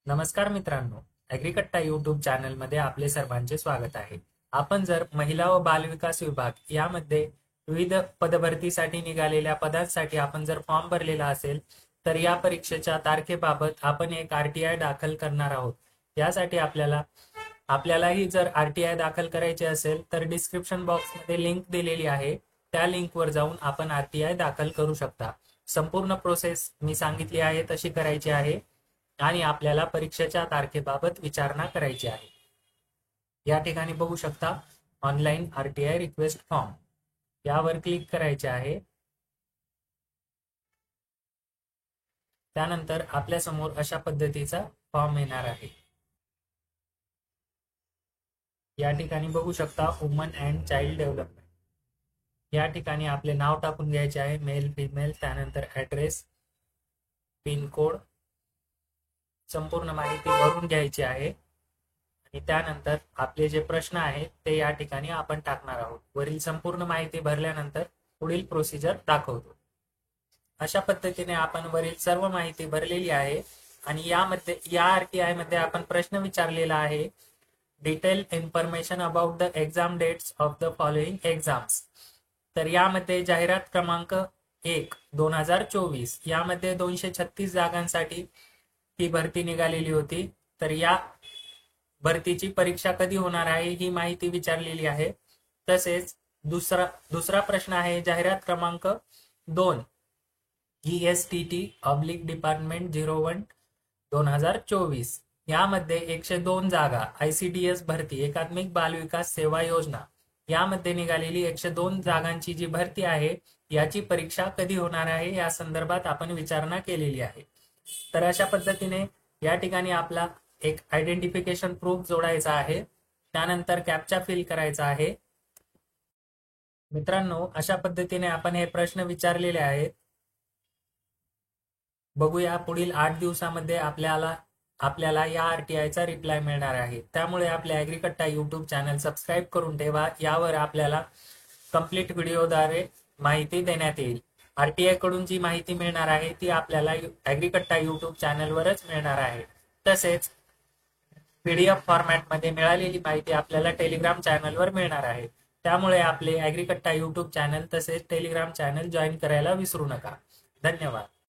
नमस्कार मित्रांनो, ॲग्रीकट्टा यूट्यूब चॅनलमध्ये आपले सर्वांचे स्वागत आहे. आपण जर महिला व बालविकास विभाग यामध्ये विविध पदभरतीसाठी निघालेल्या पदांसाठी आपण जर फॉर्म भरलेला असेल तर या परीक्षेच्या तारखेबाबत आपण एक RTI दाखल करणार आहोत. यासाठी आपल्यालाही जर RTI दाखल करायचे असेल तर डिस्क्रिप्शन बॉक्समध्ये लिंक दिलेली आहे. त्या लिंकवर जाऊन आपण RTI दाखल करू शकता. संपूर्ण प्रोसेस मी सांगितली आहे तशी करायची आहे आणि आपल्याला परीक्षेच्या तारखेबाबत विचारणा करायची आहे. या ठिकाणी बघू शकता ऑनलाईन RTI रिक्वेस्ट फॉर्म, यावर क्लिक करायचे आहे. त्यानंतर आपल्या समोर अशा पद्धतीचा फॉर्म येणार आहे. या ठिकाणी बघू शकता वुमन अँड चाइल्ड डेव्हलपमेंट. या ठिकाणी आपले नाव टाकून घ्यायचे आहे, मेल फिमेल, त्यानंतर ॲड्रेस, पिनकोड, संपूर्ण माहिती भरून घ्यायची आहे आणि त्यानंतर आपले जे प्रश्न आहेत ते या ठिकाणी आपण टाकणार आहोत. वरील संपूर्ण माहिती भरल्यानंतर पुढील प्रोसिजर दाखवतो. अशा पद्धतीने आपण वरील सर्व माहिती भरलेली आहे आणि या RTI मध्ये आपण प्रश्न विचारलेला आहे, detail information about the exam dates of the following exams. तर यामध्ये जाहिरात क्रमांक 1 2024 यामध्ये 236 जागांसाठी ही भरती निघालेली होती. तर या भरतीची परीक्षा कधी होणार आहे ही माहिती विचारलेली आहे. तसेच दुसरा प्रश्न आहे जाहिरात क्रमांक 2 ESTT डिपार्टमेंट 01 2024 यामध्ये 102 जागा ICDS भरती, एकात्मिक बाल विकास सेवा योजना यामध्ये निघालेली 102 जागांची जी भरती आहे याची परीक्षा कधी होणार आहे या संदर्भात आपण विचारणा केलेली आहे. तर अशा पद्धतीने या ठिकाणी आपला एक आयडेंटिफिकेशन प्रूफ जोडायचा आहे. त्यानंतर कॅप्चा फिल करायचा आहे. मित्रांनो, अशा पद्धतीने आपण हे प्रश्न विचारलेले आहेत. बघूया पुढील 8 दिवसामध्ये आपल्याला या RTIचा रिप्लाय मिळणार आहे. त्यामुळे आपल्या ॲग्रीकट्टा यूट्यूब चॅनल सबस्क्राईब करून ठेवा. यावर आपल्याला कंप्लीट व्हिडिओद्वारे माहिती देण्यात येईल. RTI कडून जी माहिती मिळणार आहे ती आपल्याला ॲग्रीकट्टा यूट्यूब चॅनलवरच मिळणार आहे. तसेच PDF फॉर्मॅटमध्ये मिळालेली माहिती आपल्याला टेलिग्राम चॅनलवर मिळणार आहे. त्यामुळे आपले ॲग्रीकट्टा यूट्यूब चॅनल तसेच टेलिग्राम चॅनल जॉईन करायला विसरू नका. धन्यवाद.